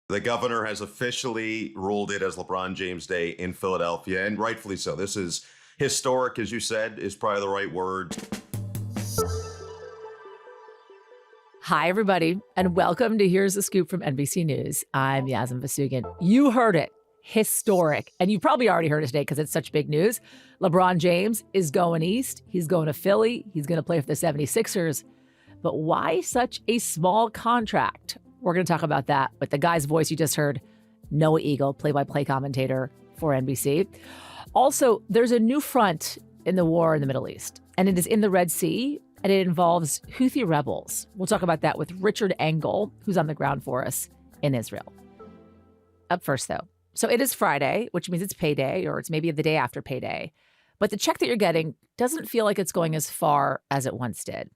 The governor has officially ruled it as LeBron James Day in Philadelphia, and rightfully so. This is historic, as you said, is probably the right word. Hi, everybody, and welcome to Here's the Scoop from NBC News. I'm Yasmin Vasugan. You heard it. Historic. And you probably already heard it today because it's such big news. LeBron James is going east. He's going to Philly. He's going to play for the 76ers. But why such a small contract? We're going to talk about that with the guy's voice you just heard, Noah Eagle, play-by-play commentator for NBC. Also, there's a new front in the war in the Middle East, and it is in the Red Sea, and it involves Houthi rebels. We'll talk about that with Richard Engel, who's on the ground for us in Israel. Up first, though. So it is Friday, which means it's payday, or it's maybe the day after payday. But the check that you're getting doesn't feel like it's going as far as it once did.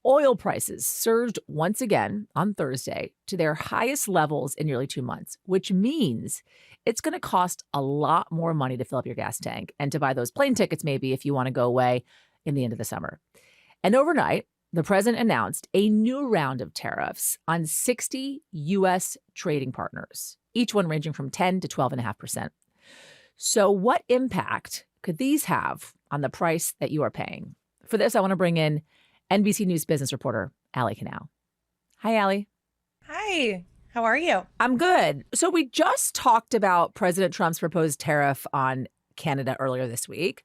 Oil prices surged once again on Thursday to their highest levels in nearly 2 months, which means it's going to cost a lot more money to fill up your gas tank and to buy those plane tickets, maybe, if you want to go away in the end of the summer. And overnight, the president announced a new round of tariffs on 60 U.S. trading partners, each one ranging from 10 to 12.5%. So what impact could these have on the price that you are paying? For this, I want to bring in NBC News business reporter Allie Canal. Hi, Allie. Hi. How are you? I'm good. So we just talked about President Trump's proposed tariff on Canada earlier this week.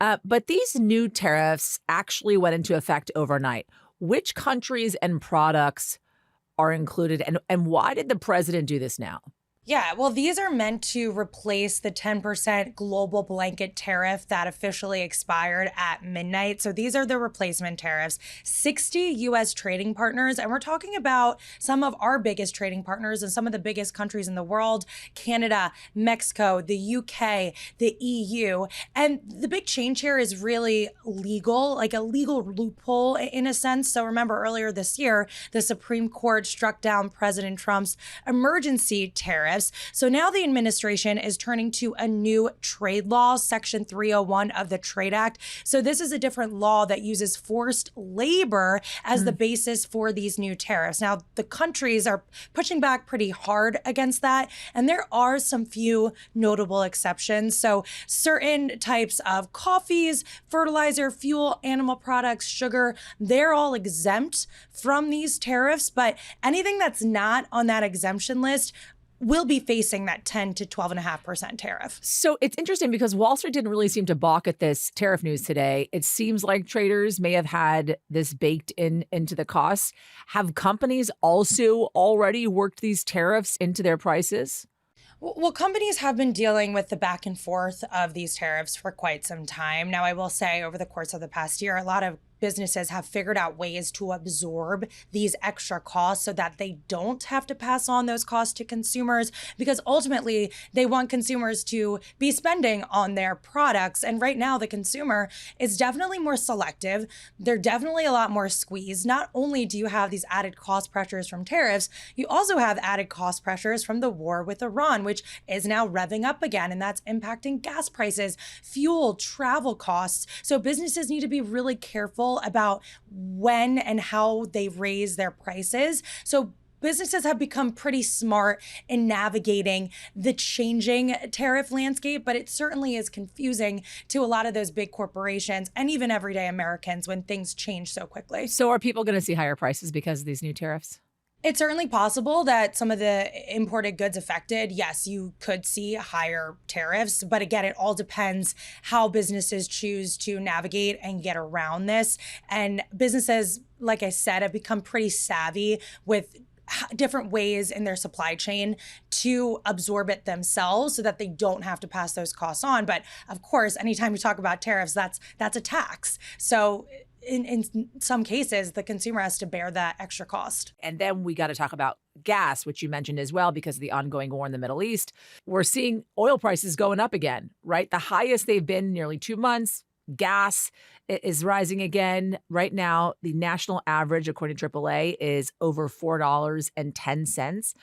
But these new tariffs actually went into effect overnight. Which countries and products are included, and why did the president do this now? Yeah, well, these are meant to replace the 10% global blanket tariff that officially expired at midnight. So these are the replacement tariffs. 60 U.S. trading partners, and we're talking about some of our biggest trading partners and some of the biggest countries in the world: Canada, Mexico, the UK, the EU. And the big change here is really legal, like a legal loophole in a sense. So remember, earlier this year, the Supreme Court struck down President Trump's emergency tariff. So now the administration is turning to a new trade law, Section 301 of the Trade Act. So this is a different law that uses forced labor as the basis for these new tariffs. Now, the countries are pushing back pretty hard against that, and there are some few notable exceptions. So certain types of coffees, fertilizer, fuel, animal products, sugar, they're all exempt from these tariffs. But anything that's not on that exemption list will be facing that 10 to 12.5% tariff. So it's interesting because Wall Street didn't really seem to balk at this tariff news today. It seems like traders may have had this baked into the costs. Have companies also already worked these tariffs into their prices? Well, companies have been dealing with the back and forth of these tariffs for quite some time. Now, I will say over the course of the past year, a lot of businesses have figured out ways to absorb these extra costs so that they don't have to pass on those costs to consumers, because ultimately they want consumers to be spending on their products. And right now the consumer is definitely more selective. They're definitely a lot more squeezed. Not only do you have these added cost pressures from tariffs, you also have added cost pressures from the war with Iran, which is now revving up again, and that's impacting gas prices, fuel, travel costs. So businesses need to be really careful about when and how they raise their prices. So businesses have become pretty smart in navigating the changing tariff landscape, but it certainly is confusing to a lot of those big corporations and even everyday Americans when things change so quickly. So are people going to see higher prices because of these new tariffs? It's certainly possible that some of the imported goods affected, yes, you could see higher tariffs. But again, it all depends how businesses choose to navigate and get around this. And businesses, like I said, have become pretty savvy with different ways in their supply chain to absorb it themselves so that they don't have to pass those costs on. But of course, anytime you talk about tariffs, that's a tax. So in some cases, the consumer has to bear that extra cost. And then we got to talk about gas, which you mentioned as well, because of the ongoing war in the Middle East. We're seeing oil prices going up again, right? The highest they've been in nearly 2 months. Gas is rising again. Right now, the national average, according to AAA, is over $4.10.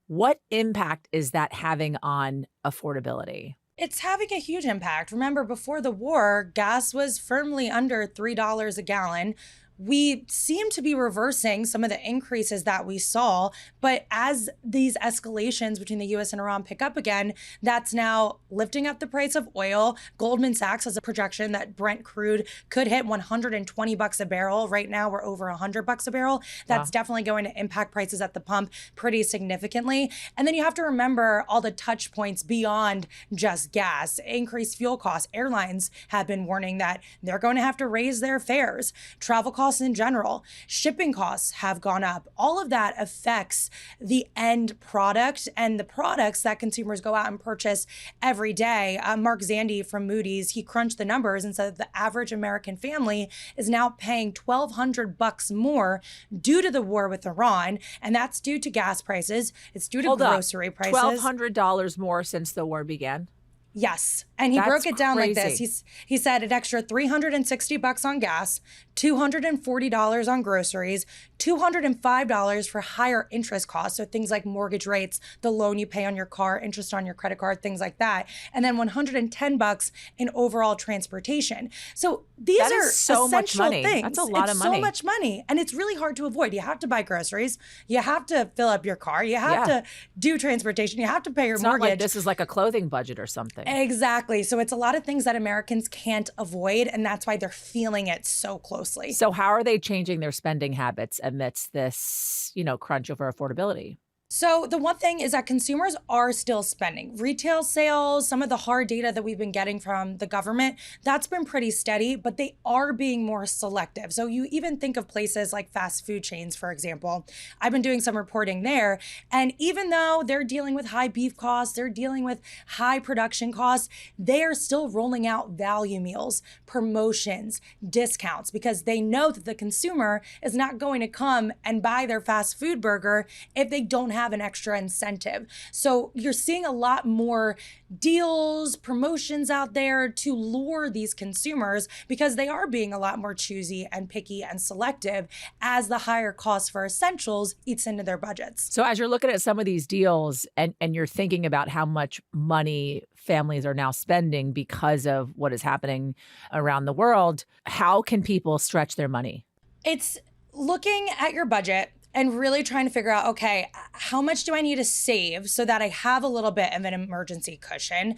What impact is that having on affordability? It's having a huge impact. Remember, before the war, gas was firmly under $3 a gallon. we seem to be reversing some of the increases that we saw. But as these escalations between the US and Iran pick up again, that's now lifting up the price of oil. Goldman Sachs has a projection that Brent crude could hit $120 a barrel. Right now, we're over $100 a barrel. That's definitely going to impact prices at the pump pretty significantly. And then you have to remember all the touch points beyond just gas. Increased fuel costs. Airlines have been warning that they're going to have to raise their fares. Travel costs in general, shipping costs have gone up. All of that affects the end product and the products that consumers go out and purchase every day. Mark Zandi from Moody's, he crunched the numbers and said that the average American family is now paying $1,200 more due to the war with Iran. And that's due to gas prices. It's due to grocery prices. $1,200 more since the war began. Yes. And he broke it down like this. He said an extra $360 on gas, $240 on groceries, $205 for higher interest costs. So things like mortgage rates, the loan you pay on your car, interest on your credit card, things like that. And then $110 in overall transportation. So these are so much essential money. things. That's a lot of money. So much money. And it's really hard to avoid. You have to buy groceries. You have to fill up your car. You have to do transportation. You have to pay your mortgage. Not like this is like a clothing budget or something. Exactly. So it's a lot of things that Americans can't avoid, and that's why they're feeling it so closely. So how are they changing their spending habits amidst this, crunch over affordability? So the one thing is that consumers are still spending. Retail sales, some of the hard data that we've been getting from the government, that's been pretty steady, but they are being more selective. So you even think of places like fast food chains, for example. I've been doing some reporting there. And even though they're dealing with high beef costs, they're dealing with high production costs, they are still rolling out value meals, promotions, discounts, because they know that the consumer is not going to come and buy their fast food burger if they don't have an extra incentive. So you're seeing a lot more deals, promotions out there to lure these consumers because they are being a lot more choosy and picky and selective as the higher cost for essentials eats into their budgets. So as you're looking at some of these deals and you're thinking about how much money families are now spending because of what is happening around the world, how can people stretch their money? It's looking at your budget and really trying to figure out, okay, how much do I need to save so that I have a little bit of an emergency cushion?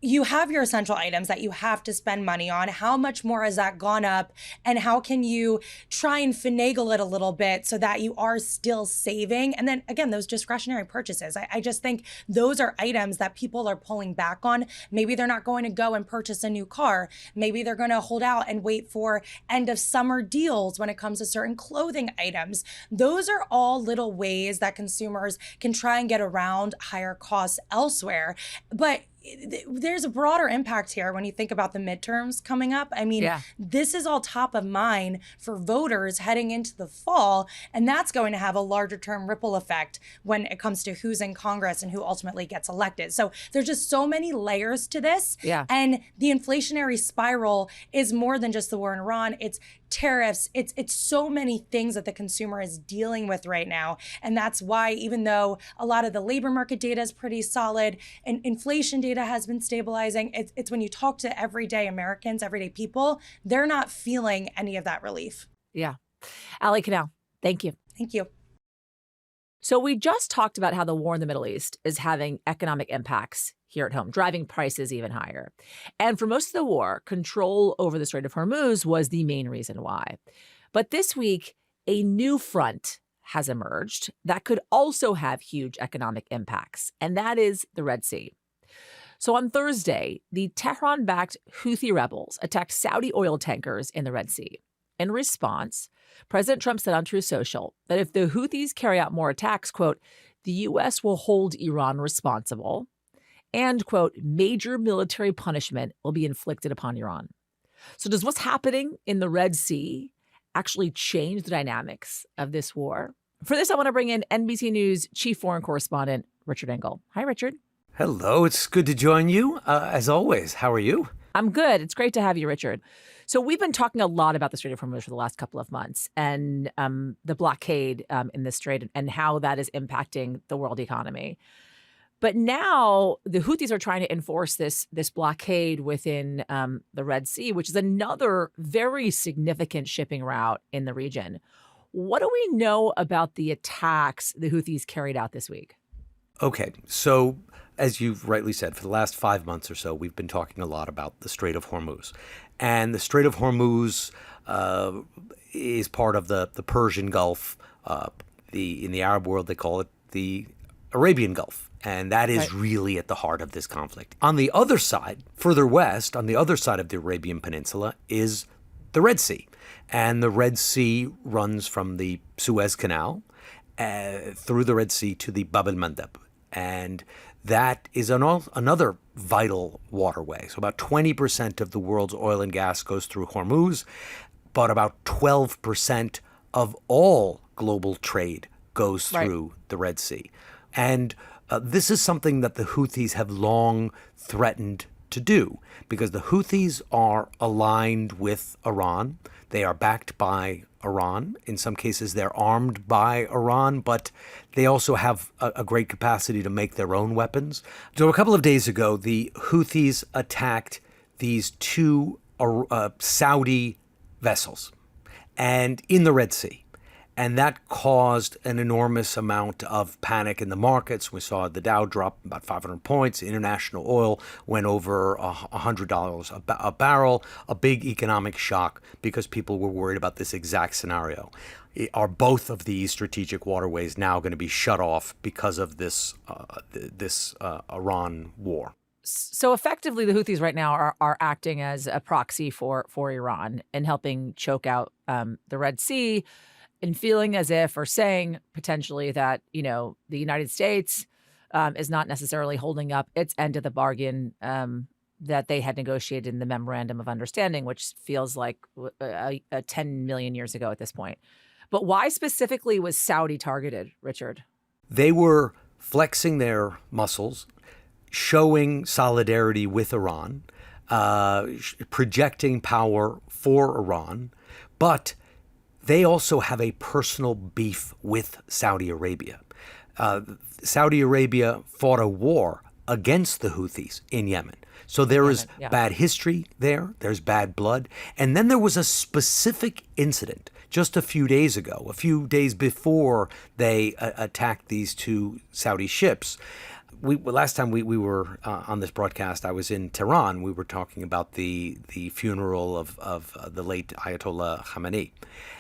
You have your essential items that you have to spend money on. How much more has that gone up? And how can you try and finagle it a little bit so that you are still saving? And then again, those discretionary purchases. I just think those are items that people are pulling back on. Maybe they're not going to go and purchase a new car. Maybe they're going to hold out and wait for end of summer deals when it comes to certain clothing items. Those are all little ways that consumers can try and get around higher costs elsewhere. But there's a broader impact here when you think about the midterms coming up. I mean, this is all top of mind for voters heading into the fall, and that's going to have a larger term ripple effect when it comes to who's in Congress and who ultimately gets elected. So there's just so many layers to this. And the inflationary spiral is more than just the war in Iran. It's tariffs. It's so many things that the consumer is dealing with right now. And that's why, even though a lot of the labor market data is pretty solid and inflation data has been stabilizing, it's when you talk to everyday Americans, everyday people, they're not feeling any of that relief. Yeah. Allie Canal, thank you. Thank you. So we just talked about how the war in the Middle East is having economic impacts here at home, driving prices even higher. And for most of the war, control over the Strait of Hormuz was the main reason why. But this week, a new front has emerged that could also have huge economic impacts, and that is the Red Sea. So on Thursday, the Tehran-backed Houthi rebels attacked Saudi oil tankers in the Red Sea. In response, President Trump said on Truth Social that if the Houthis carry out more attacks, quote, the U.S. will hold Iran responsible and, quote, major military punishment will be inflicted upon Iran. So does what's happening in the Red Sea actually change the dynamics of this war? For this, I want to bring in NBC News chief foreign correspondent, Richard Engel. Hi, Richard. Hello. It's good to join you, as always. How are you? I'm good. It's great to have you, Richard. So we've been talking a lot about the Strait of Hormuz for the last couple of months and the blockade in the Strait and how that is impacting the world economy. But now the Houthis are trying to enforce this blockade within the Red Sea, which is another very significant shipping route in the region. What do we know about the attacks the Houthis carried out this week? Okay, so as you've rightly said, for the last 5 months or so, we've been talking a lot about the Strait of Hormuz. And the Strait of Hormuz is part of the Persian Gulf. In the Arab world, they call it the Arabian Gulf. And that is really at the heart of this conflict. On the other side, further west, on the other side of the Arabian Peninsula, is the Red Sea. And the Red Sea runs from the Suez Canal through the Red Sea to the Bab el-Mandeb. And that is another vital waterway. So about 20% of the world's oil and gas goes through Hormuz, but about 12% of all global trade goes through the Red Sea. And this is something that the Houthis have long threatened to do because the Houthis are aligned with Iran. They are backed by Iran. In some cases, they're armed by Iran, but they also have a great capacity to make their own weapons. So a couple of days ago, the Houthis attacked these two Saudi vessels and in the Red Sea. And that caused an enormous amount of panic in the markets. We saw the Dow drop about 500 points. International oil went over $100 a barrel, a big economic shock because people were worried about this exact scenario. Are both of these strategic waterways now going to be shut off because of this Iran war? So effectively, the Houthis right now are acting as a proxy for Iran and helping choke out the Red Sea, and feeling as if, or saying potentially that, the United States is not necessarily holding up its end of the bargain that they had negotiated in the Memorandum of Understanding, which feels like 10 million years ago at this point. But why specifically was Saudi targeted, Richard? They were flexing their muscles, showing solidarity with Iran, projecting power for Iran, but they also have a personal beef with Saudi Arabia. Saudi Arabia fought a war against the Houthis in Yemen. So there is bad history there. There's bad blood. And then there was a specific incident just a few days ago, a few days before they attacked these two Saudi ships. Last time we were on this broadcast, I was in Tehran. We were talking about the funeral of the late Ayatollah Khamenei.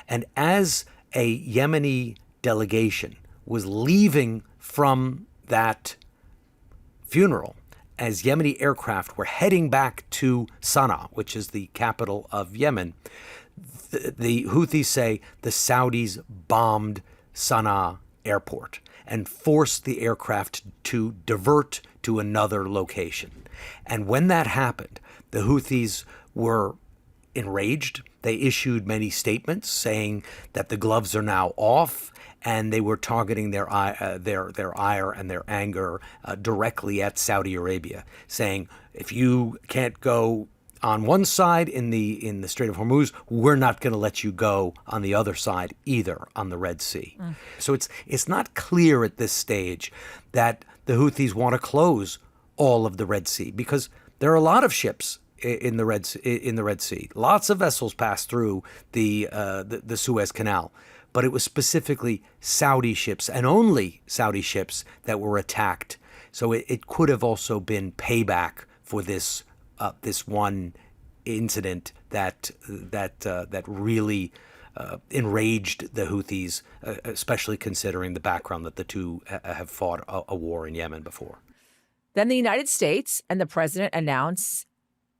And as a Yemeni delegation was leaving from that funeral, as Yemeni aircraft were heading back to Sana'a, which is the capital of Yemen, the Houthis say the Saudis bombed Sana'a airport and forced the aircraft to divert to another location. And when that happened, the Houthis were enraged. They issued many statements saying that the gloves are now off, and they were targeting their ire and their anger directly at Saudi Arabia, saying, if you can't go on one side in the Strait of Hormuz, we're not going to let you go on the other side either, on the Red Sea. So it's not clear at this stage that the Houthis want to close all of the Red Sea, because there are a lot of ships in the Red Sea. Lots of vessels pass through the Suez Canal, but it was specifically Saudi ships and only Saudi ships that were attacked. So it could have also been payback for this one incident that really enraged the Houthis, especially considering the background that the two have fought a war in Yemen before. Then the United States and the president announced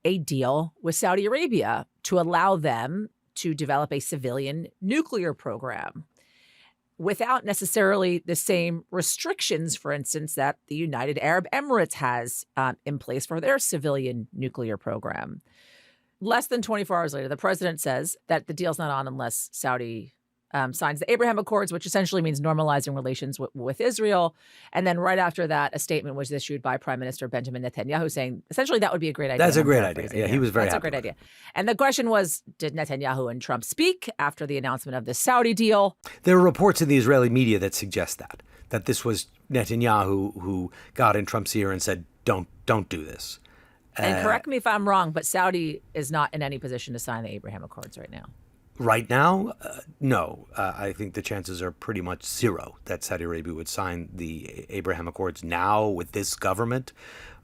a deal with Saudi Arabia to allow them to develop a civilian nuclear program without necessarily the same restrictions, for instance, that the United Arab Emirates has in place for their civilian nuclear program. Less than 24 hours later, the president says that the deal's not on unless Saudi signs the Abraham Accords, which essentially means normalizing relations with Israel. And then right after that, a statement was issued by Prime Minister Benjamin Netanyahu saying essentially that would be a great idea. That's a great idea. Yeah, he was very happy. That's a great idea. And the question was, did Netanyahu and Trump speak after the announcement of the Saudi deal? There are reports in the Israeli media that suggest that this was Netanyahu who got in Trump's ear and said, don't do this. And correct me if I'm wrong, but Saudi is not in any position to sign the Abraham Accords right now. Right now, no. I think the chances are pretty much zero that Saudi Arabia would sign the Abraham Accords now with this government,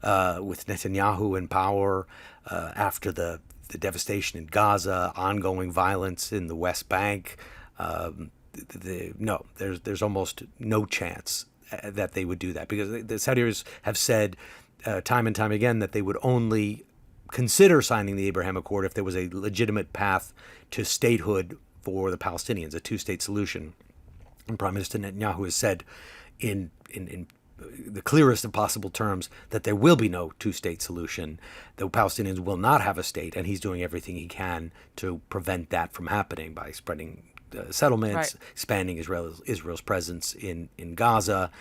with Netanyahu in power, after the devastation in Gaza, ongoing violence in the West Bank. No, there's almost no chance that they would do that, because the Saudis have said time and time again that they would only consider signing the Abraham Accord if there was a legitimate path to statehood for the Palestinians, a two-state solution. And Prime Minister Netanyahu has said in the clearest of possible terms that there will be no two-state solution. The Palestinians will not have a state, and he's doing everything he can to prevent that from happening by spreading settlements, right, expanding Israel's presence in Gaza,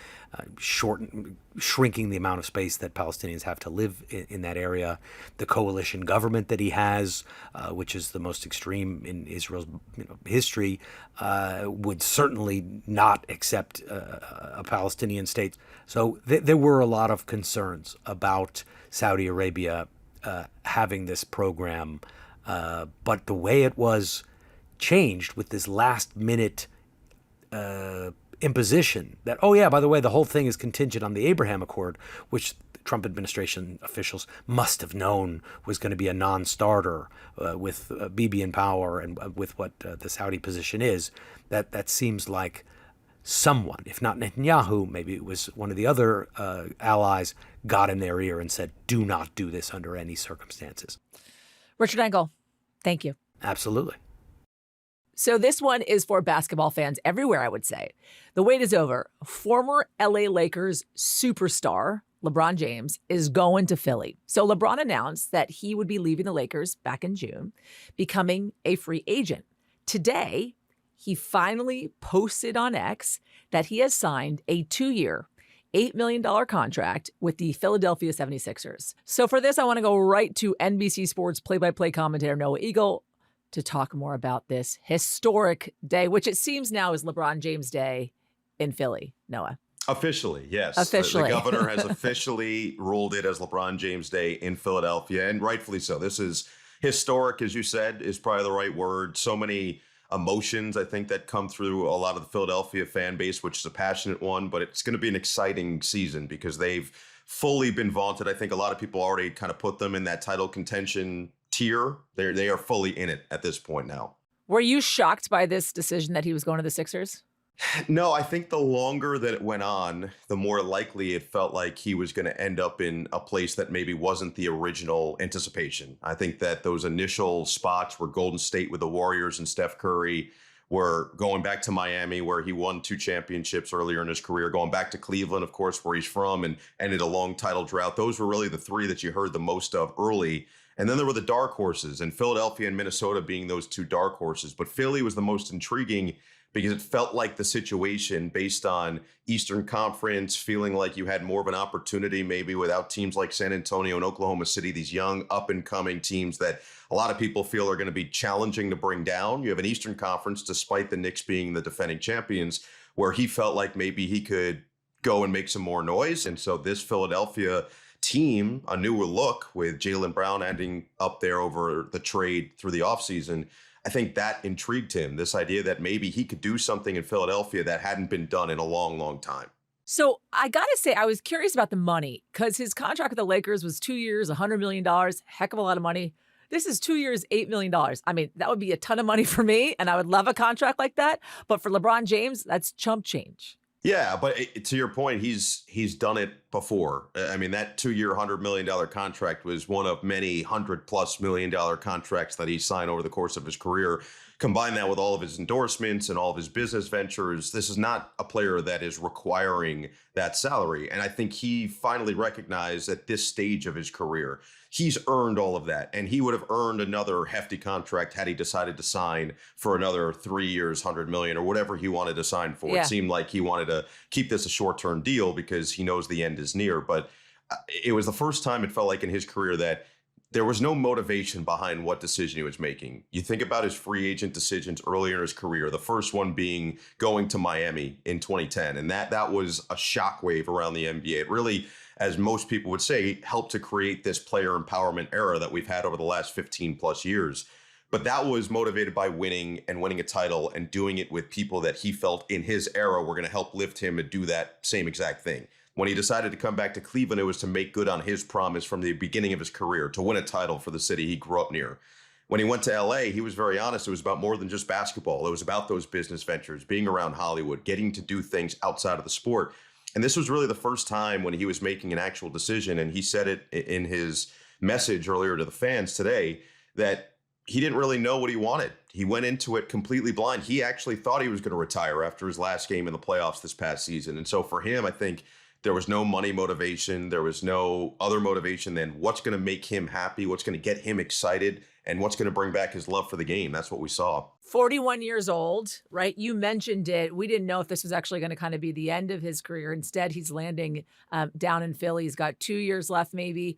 shrinking the amount of space that Palestinians have to live in that area. The coalition government that he has, which is the most extreme in Israel's history, would certainly not accept a Palestinian state. So there were a lot of concerns about Saudi Arabia having this program, but the way it was changed with this last minute imposition that, oh yeah, by the way, the whole thing is contingent on the Abraham Accord, which the Trump administration officials must have known was going to be a non-starter with Bibi in power and with what the Saudi position is. That seems like someone, if not Netanyahu, maybe it was one of the other allies, got in their ear and said, do not do this under any circumstances. Richard Engel, thank you. Absolutely. So this one is for basketball fans everywhere, I would say. The wait is over. Former LA Lakers superstar LeBron James is going to Philly. So LeBron announced that he would be leaving the Lakers back in June, becoming a free agent. Today, he finally posted on X that he has signed a 2-year, $8 million contract with the Philadelphia 76ers. So for this, I want to go right to NBC Sports play-by-play commentator Noah Eagle to talk more about this historic day, which it seems now is LeBron James Day in Philly. Noah. Officially, yes. Officially. The governor has officially ruled it as LeBron James Day in Philadelphia, and rightfully so. This is historic, as you said, is probably the right word. So many emotions, I think, that come through a lot of the Philadelphia fan base, which is a passionate one, but it's going to be an exciting season because they've fully been vaunted. I think a lot of people already kind of put them in that title contention tier. They are fully in it at this point now. Were you shocked by this decision that he was going to the Sixers? No, I think the longer that it went on, the more likely it felt like he was going to end up in a place that maybe wasn't the original anticipation. I think that those initial spots where Golden State with the Warriors and Steph Curry were going back to Miami, where he won 2 championships earlier in his career, going back to Cleveland, of course, where he's from, and ended a long title drought. Those were really the 3 that you heard the most of early. And then there were the dark horses, and Philadelphia and Minnesota being those 2 dark horses. But Philly was the most intriguing because it felt like the situation based on Eastern Conference, feeling like you had more of an opportunity maybe without teams like San Antonio and Oklahoma City, these young up-and-coming teams that a lot of people feel are going to be challenging to bring down. You have an Eastern Conference, despite the Knicks being the defending champions, where he felt like maybe he could go and make some more noise. And so this Philadelphia team, a newer look with Jaylen Brown ending up there over the trade through the offseason, I think that intrigued him, this idea that maybe he could do something in Philadelphia that hadn't been done in a long, long time. So I got to say, I was curious about the money because his contract with the Lakers was 2 years, $100 million, heck of a lot of money. This is 2 years, $8 million. I mean, that would be a ton of money for me, and I would love a contract like that. But for LeBron James, that's chump change. Yeah, but to your point, he's done it before. I mean, that 2-year, $100 million contract was one of many $100+ million contracts that he signed over the course of his career. Combine that with all of his endorsements and all of his business ventures. This is not a player that is requiring that salary. And I think he finally recognized at this stage of his career, he's earned all of that. And he would have earned another hefty contract had he decided to sign for another 3 years, $100 million or whatever he wanted to sign for. Yeah. It seemed like he wanted to keep this a short-term deal because he knows the end is near. But it was the first time it felt like in his career that there was no motivation behind what decision he was making. You think about his free agent decisions earlier in his career, the first one being going to Miami in 2010. And that was a shockwave around the NBA. It really, as most people would say, helped to create this player empowerment era that we've had over the last 15 plus years. But that was motivated by winning and winning a title and doing it with people that he felt in his era were going to help lift him and do that same exact thing. When he decided to come back to Cleveland, it was to make good on his promise from the beginning of his career, to win a title for the city he grew up near. When he went to LA, he was very honest. It was about more than just basketball. It was about those business ventures, being around Hollywood, getting to do things outside of the sport. And this was really the first time when he was making an actual decision. And he said it in his message earlier to the fans today that he didn't really know what he wanted. He went into it completely blind. He actually thought he was going to retire after his last game in the playoffs this past season. And so for him, I think there was no money motivation. There was no other motivation than what's going to make him happy, what's going to get him excited, and what's going to bring back his love for the game. That's what we saw. 41 years old, right? You mentioned it. We didn't know if this was actually going to kind of be the end of his career. Instead, he's landing down in Philly. He's got 2 years left, maybe.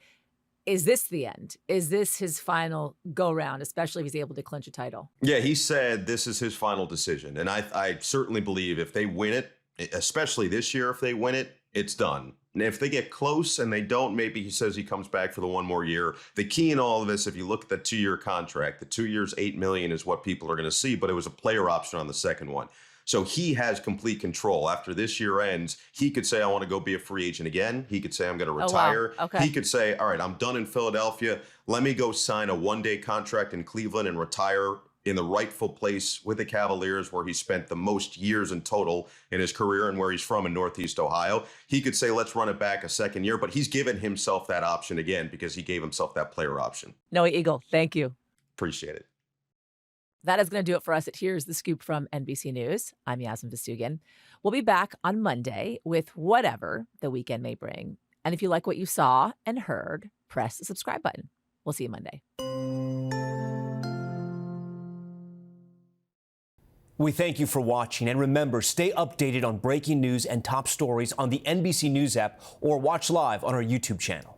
Is this the end? Is this his final go-round, especially if he's able to clinch a title? Yeah, he said this is his final decision. And I certainly believe if they win it, especially this year, if they win it, it's done. And if they get close and they don't, maybe he says he comes back for the one more year. The key in all of this, if you look at the 2-year contract, the 2 years, $8 million is what people are going to see, but it was a player option on the second one. So he has complete control. After this year ends, he could say, I want to go be a free agent again. He could say, I'm going to retire. Oh, wow. Okay. He could say, all right, I'm done in Philadelphia. Let me go sign a one-day contract in Cleveland and retire in the rightful place with the Cavaliers, where he spent the most years in total in his career and where he's from in Northeast Ohio. He could say, let's run it back a second year, but he's given himself that option again because he gave himself that player option. Noah Eagle, thank you. Appreciate it. That is going to do it for us at Here's the Scoop from NBC News. I'm Yasmin Vasugian. We'll be back on Monday with whatever the weekend may bring. And if you like what you saw and heard, press the subscribe button. We'll see you Monday. We thank you for watching, and remember, stay updated on breaking news and top stories on the NBC News app or watch live on our YouTube channel.